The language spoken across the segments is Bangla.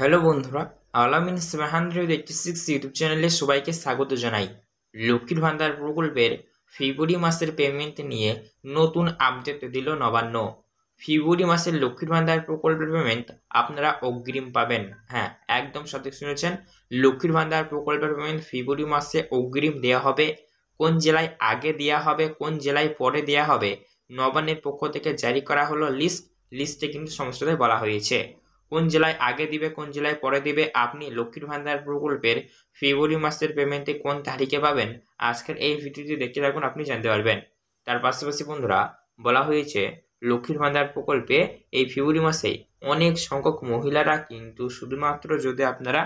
হ্যালো বন্ধুরা, আলামিন 786 ইউটিউব চ্যানেলে সবাইকে স্বাগত জানাই। লক্ষ্মীর ভান্ডার প্রকল্পের ফেব্রুয়ারি মাসের পেমেন্ট নিয়ে নতুন আপডেট দিল নবান্ন। ফেব্রুয়ারি মাসের লক্ষ্মীর ভান্ডার প্রকল্পের পেমেন্ট আপনারা অগ্রিম পাবেন। হ্যাঁ, একদম সঠিক শুনেছেন। লক্ষ্মীর ভান্ডার প্রকল্পের পেমেন্ট ফেব্রুয়ারি মাসে অগ্রিম দেওয়া হবে। কোন জেলায় আগে দেওয়া হবে, কোন জেলায় পরে দেওয়া হবে, নবান্নের পক্ষ থেকে জারি করা হলো লিস্টে কিন্তু সমস্তটাই বলা হয়েছে। কোন জেলায় আগে দিবে, কোন জেলায় পরে দিবে, আপনি লক্ষ্মীর ভান্ডার প্রকল্পের ফেব্রুয়ারি মাসের পেমেন্টে কোন তারিখে পাবেন, আজকের এই ভিডিওটি দেখতে থাকুন, আপনি জানতে পারবেন। তার পাশাপাশি বন্ধুরা, বলা হয়েছে লক্ষ্মীর ভান্ডার প্রকল্পে এই ফেব্রুয়ারি মাসে অনেক সংখ্যক মহিলারা কিন্তু শুধুমাত্র যদি আপনারা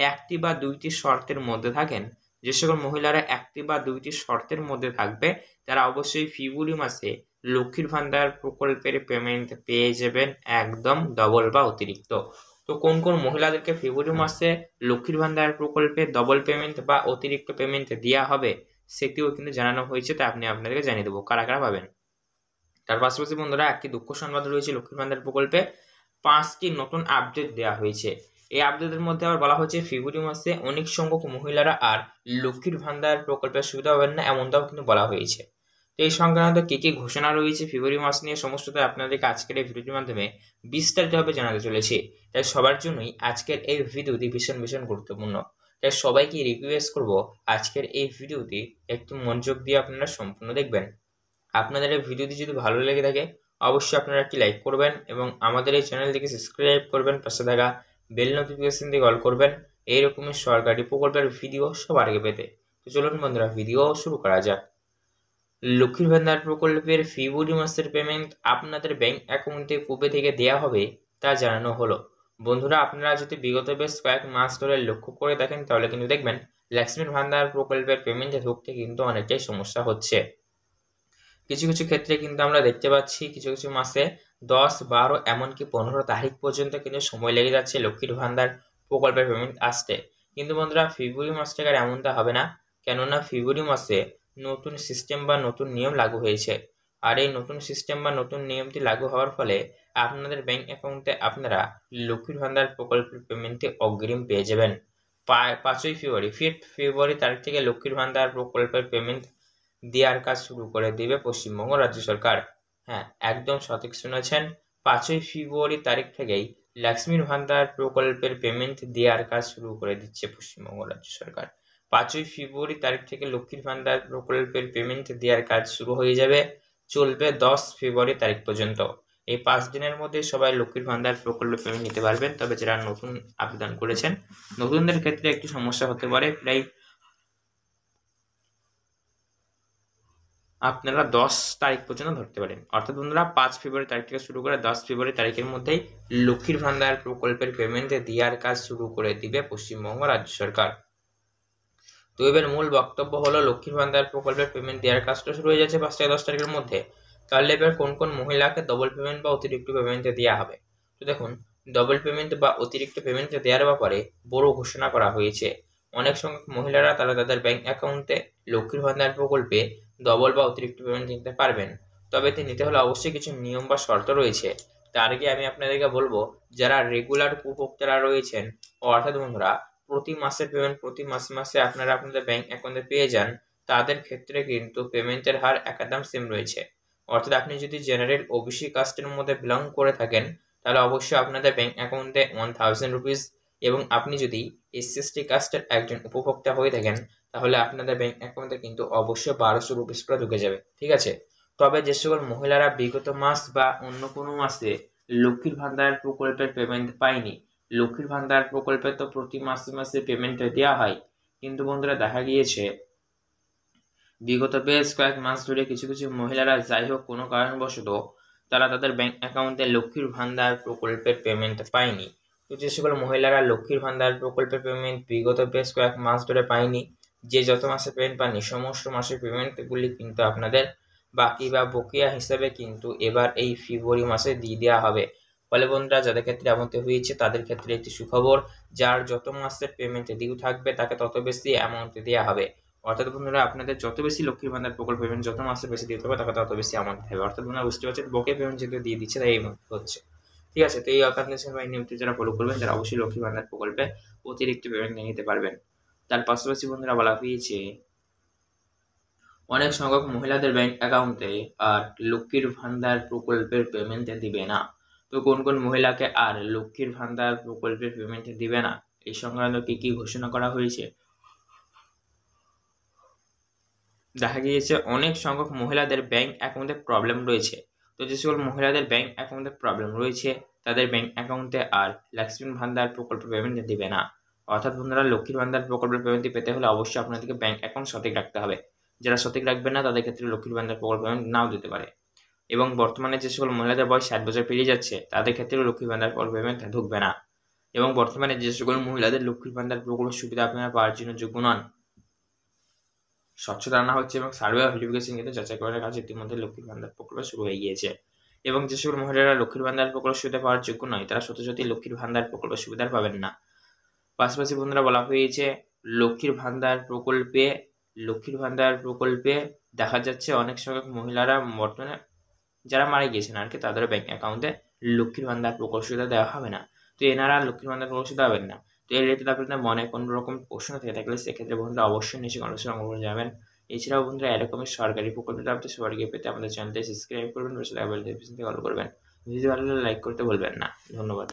একটি বা দুইটি শর্তের মধ্যে থাকেন, যে সকল মহিলারা একটি বা দুইটি শর্তের মধ্যে থাকবে তারা অবশ্যই ফেব্রুয়ারি মাসে লক্ষ্মীর ভান্ডার প্রকল্পের পেমেন্ট পেয়ে যাবেন একদম ডবল বা অতিরিক্ত। তো কোন কোন মহিলাদেরকে ফেব্রুয়ারি মাসে লক্ষ্মীর ভান্ডার প্রকল্পে ডবল পেমেন্ট বা অতিরিক্ত পেমেন্ট দেওয়া হবে সেটিও কিন্তু জানানো হয়েছে, তা আপনি আপনাদেরকে জানিয়ে দেবো কারা কারা পাবেন। তার পাশাপাশি বন্ধুরা, একটি দুঃখ সংবাদ রয়েছে, লক্ষ্মীর ভান্ডার প্রকল্পে 5টি নতুন আপডেট দেওয়া হয়েছে। এই আপডেটের মধ্যে আবার বলা হয়েছে ফেব্রুয়ারি মাসে অনেক সংখ্যক মহিলারা আর লক্ষ্মীর ভান্ডার প্রকল্পের সুবিধা পাবেন না, এমনটাও কিন্তু বলা হয়েছে। তো এই সংক্রান্ত কি কি ঘোষণা রয়েছে ফেব্রুয়ারি মাস নিয়ে সমস্তটাই আপনাদেরকে আজকের এই ভিডিওটির মাধ্যমে বিস্তারিতভাবে জানাতে চলেছি। তাই সবার জন্যই আজকের এই ভিডিওটি ভীষণ ভীষণ গুরুত্বপূর্ণ। তাই সবাইকে রিকোয়েস্ট করব আজকের এই ভিডিওটি একটু মনোযোগ দিয়ে আপনারা সম্পূর্ণ দেখবেন। আপনাদের এই ভিডিওটি যদি ভালো লেগে থাকে অবশ্যই আপনারা একটি লাইক করবেন এবং আমাদের এই চ্যানেলটিকে সাবস্ক্রাইব করবেন, পাশে থাকা বেল নোটিফিকেশন দিয়ে অল করবেন এইরকমই সরকারি প্রকল্পের ভিডিও সবার আগে পেতে। তো চলুন বন্ধুরা, ভিডিও শুরু করা যাক। লক্ষ্মীর ভান্ডার প্রকল্পের ফেব্রুয়ারি মাসের পেমেন্ট আপনাদের ব্যাংক অ্যাকাউন্টে কবে থেকে দেওয়া হবে তা জানানো হলো। বন্ধুরা, আপনারা যদি বিগত বেশ কয়েক মাস ধরে লক্ষ্য করে দেখেন তাহলে কিন্তু দেখবেন লক্ষ্মীর ভান্ডার প্রকল্পের পেমেন্টে ঢুকতে কিন্তু অনেকটাই সমস্যা হচ্ছে। কিছু কিছু ক্ষেত্রে কিন্তু আমরা দেখতে পাচ্ছি কিছু কিছু মাসে 10, 12 এমনকি 15 তারিখ পর্যন্ত কিন্তু সময় লেগে যাচ্ছে লক্ষ্মীর ভান্ডার প্রকল্পের পেমেন্ট আসতে। কিন্তু বন্ধুরা, ফেব্রুয়ারি মাস থেকে আর এমনটা হবে না, কেননা ফেব্রুয়ারি মাসে নতুন সিস্টেম বা নতুন নিয়ম লাগু হয়েছে। আর এই নতুন সিস্টেম বা নতুন নিয়মটি লাগু হওয়ার ফলে আপনাদের ব্যাংক অ্যাকাউন্টে আপনারা লক্ষ্মীর ভান্ডার প্রকল্পের পেমেন্টটি অগ্রিম পেয়ে যাবেন। 5ই ফেব্রুয়ারি 5th ফেব্রুয়ারি তারিখ থেকে লক্ষ্মীর ভান্ডার প্রকল্পের পেমেন্ট দেওয়ার কাজ শুরু করে দেবে পশ্চিমবঙ্গ রাজ্য সরকার। হ্যাঁ, একদম সঠিক শুনেছেন। 5ই ফেব্রুয়ারি তারিখ থেকেই লক্ষ্মীর ভান্ডার প্রকল্পের পেমেন্ট দেওয়ার কাজ শুরু করে দিচ্ছে পশ্চিমবঙ্গ রাজ্য সরকার। 5ই ফেব্রুয়ারি তারিখ থেকে লক্ষ্মীর ভান্ডার প্রকল্পের পেমেন্ট দেওয়ার কাজ শুরু হয়ে যাবে, চলবে 10 ফেব্রুয়ারি তারিখ পর্যন্ত। এই 5 দিনের মধ্যে সবাই লক্ষ্মীর ভান্ডার প্রকল্পের পেমেন্ট নিতে পারবেন। তবে যারা নতুন আবেদন করেছেন, নতুনদের ক্ষেত্রে একটু সমস্যা হতে পারে। প্রায় আপনারা 10 তারিখ পর্যন্ত ধরতে পারেন, অর্থাৎ বন্ধুরা 5 ফেব্রুয়ারি তারিখ থেকে শুরু করে 10 ফেব্রুয়ারি তারিখের মধ্যেই লক্ষ্মীর ভান্ডার প্রকল্পের পেমেন্টে দেওয়ার কাজ শুরু করে দিবে পশ্চিমবঙ্গ রাজ্য সরকার। তো এবার মূল বক্তব্য হলো লক্ষ্মীর ভান্ডার প্রকল্পের পেমেন্ট দেওয়ার কাজটা শুরু হয়ে যাচ্ছে 5 থেকে 10 তারিখের মধ্যে। তাহলে এবার কোন কোন মহিলাকে ডবল পেমেন্ট বা অতিরিক্ত পেমেন্টে দেওয়া হবে? তো দেখুন, ডবল পেমেন্ট বা অতিরিক্ত পেমেন্টে দেওয়ার ব্যাপারে বড় ঘোষণা করা হয়েছে। অনেক সংখ্যক মহিলারা তারা তাদের ব্যাংক অ্যাকাউন্টে লক্ষ্মীর ভান্ডার প্রকল্পে ডবল বা অতিরিক্ত পেমেন্ট নিতে পারবেন। তবে এতে নিতে হলে অবশ্যই কিছু নিয়ম বা শর্ত রয়েছে। তার আগে আমি আপনাদেরকে বলবো, যারা রেগুলার উপভোক্তারা রয়েছেন, অর্থাৎ বন্ধুরা প্রতি মাসের পেমেন্ট প্রতি মাসে মাসে আপনারা আপনাদের ব্যাংক অ্যাকাউন্টে পেয়ে যান, তাদের ক্ষেত্রে কিন্তু পেমেন্টের হার একদম সেম রয়েছে। অর্থাৎ আপনি যদি জেনারেল ওবিসি কাস্টের মধ্যে বিলং করে থাকেন তাহলে অবশ্যই আপনাদের ব্যাংক অ্যাকাউন্টে 1000 রুপিস, এবং আপনি যদি এসসি কাস্টের একজন উপভোক্তা হয়ে থাকেন তাহলে আপনাদের ব্যাংক অ্যাকাউন্টে কিন্তু অবশ্যই 1200 রুপিস করে ঢুকে যাবে, ঠিক আছে। তবে যে সকল মহিলারা বিগত মাস বা অন্য কোনো মাসে লক্ষ্মীর ভান্ডার প্রকল্পের পেমেন্ট পায়নি, লক্ষ্মীর ভান্ডার প্রকল্পে তো প্রতি মাসে মাসে পেমেন্ট দেওয়া হয়, কিন্তু বন্ধুরা দেখা গিয়েছে বিগত বেশ কয়েক মাস ধরে কিছু কিছু মহিলারা যাই হোক কোনো কারণবশত তারা তাদের ব্যাংক অ্যাকাউন্টে লক্ষ্মীর ভান্ডার প্রকল্পের পেমেন্ট পায়নি। তো যে সকল মহিলারা লক্ষ্মীর ভান্ডার প্রকল্পের পেমেন্ট বিগত বেশ কয়েক মাস ধরে পায়নি, যে যত মাসে পেমেন্ট পাননি সমস্ত মাসের পেমেন্টগুলি কিন্তু আপনাদের বাকি বা বকেয়া হিসাবে কিন্তু এবার এই ফেব্রুয়ারি মাসে দিয়ে দেওয়া হবে। ফলে বন্ধুরা, যাদের ক্ষেত্রে এমনটি হয়েছে তাদের ক্ষেত্রে একটি সুখবর, যার যত মাসের পেমেন্ট ডিউ থাকবে তাকে তত বেশি অ্যামাউন্ট দেওয়া হবে। অর্থাৎ বন্ধুরা, আপনাদের যত বেশি লক্ষ্মীর ভান্ডার প্রকল্প পেমেন্ট যত মাসে বেশি দিতে হবে তাকে তত বেশি অ্যামাউন্ট হবে। অর্থাৎ বন্ধুরা বুঝতে পারছেন, বকেয়া পেমেন্ট যেহেতু দিয়ে দিচ্ছে তাই এই হচ্ছে। ঠিক আছে, তো এই কন্ডিশন বা নিয়মটি যারা ফলো করবেন তারা অবশ্যই লক্ষ্মী ভান্ডার প্রকল্পে অতিরিক্ত পেমেন্ট নিয়ে নিতে পারবেন। তার পাশাপাশি বন্ধুরা বলা হয়েছে অনেক সংখ্যক মহিলাদের ব্যাংক অ্যাকাউন্টে আর লক্ষ্মীর ভান্ডার প্রকল্পের পেমেন্ট দিবে না। তো কোন কোন মহিলাকে আর লক্ষ্মীর ভান্ডার প্রকল্পের পেমেন্ট দিবে না, এই সংক্রান্ত কি কি ঘোষণা করা হয়েছে? দেখা গিয়েছে অনেক সংখ্যক মহিলাদের ব্যাংক অ্যাকাউন্টে প্রবলেম রয়েছে। তো যে সকল মহিলাদের ব্যাংক অ্যাকাউন্টে প্রবলেম রয়েছে তাদের ব্যাংক অ্যাকাউন্টে আর লক্ষ্মীর ভান্ডার প্রকল্প পেমেন্ট দিবে না। অর্থাৎ বন্ধুরা, লক্ষ্মীর ভান্ডার প্রকল্পের পেমেন্টটি পেতে হলে অবশ্যই আপনাদেরকে ব্যাংক অ্যাকাউন্ট সঠিক রাখতে হবে। যারা সঠিক রাখবে না তাদের ক্ষেত্রে লক্ষ্মীর ভান্ডার প্রকল্প পেমেন্ট নাও দিতে পারে। এবং বর্তমানে যে সকল মহিলাদের বয়স 60 বছর পেরিয়ে যাচ্ছে তাদের ক্ষেত্রে লক্ষ্মীর ভান্ডার প্রকল্প পেমেন্ট ঢুকবে না। এবং বর্তমানে যে সকল মহিলাদের লক্ষ্মীর ভান্ডার প্রকল্প সুবিধা আপনারা পাওয়ার জন্য যোগ্য নন, স্বচ্ছতা আনা হচ্ছে এবং সার্ভে ভেরিফিকেশন কিন্তু যাচাই করার কাজ ইতিমধ্যে লক্ষ্মীর ভান্ডার প্রকল্প শুরু হয়ে গিয়েছে। এবং যে সকল মহিলারা লক্ষ্মীর ভান্ডার প্রকল্প সুবিধা পাওয়ার যোগ্য নয় তারা সত্যি সত্যি লক্ষ্মীর ভান্ডার প্রকল্প সুবিধা পাবেন না। পাশাপাশি বন্ধুরা বলা হয়েছে লক্ষ্মীর ভান্ডার প্রকল্পে দেখা যাচ্ছে অনেক সংখ্যক মহিলারা বর্তমানে যারা মারা গিয়েছেন আর কি তাদের ব্যাংক অ্যাকাউন্টে লক্ষ্মীর ভান্ডার প্রকল্প সুবিধা দেওয়া হবে না। তো এনারা লক্ষ্মীর ভান্ডার প্রকল্প সুবিধা পাবেন না। তো এর রিলেটেড আপনাদের মনে কোনো রকম প্রশ্ন থেকে থাকলে সেক্ষেত্রে বন্ধুরা অবশ্যই নিচে কমেন্টে অঙ্ক করে যাবেন। এছাড়াও বন্ধুরা এরকমের সরকারি প্রকল্পটা আপনি সবার আগে পেতে আমাদের চ্যানেলটি সাবস্ক্রাইব করবেন, পাশে বেল আইকনটি কল করবেন। ভিডিও ভালো লাগলে লাইক করতে ভুলবেন না। ধন্যবাদ।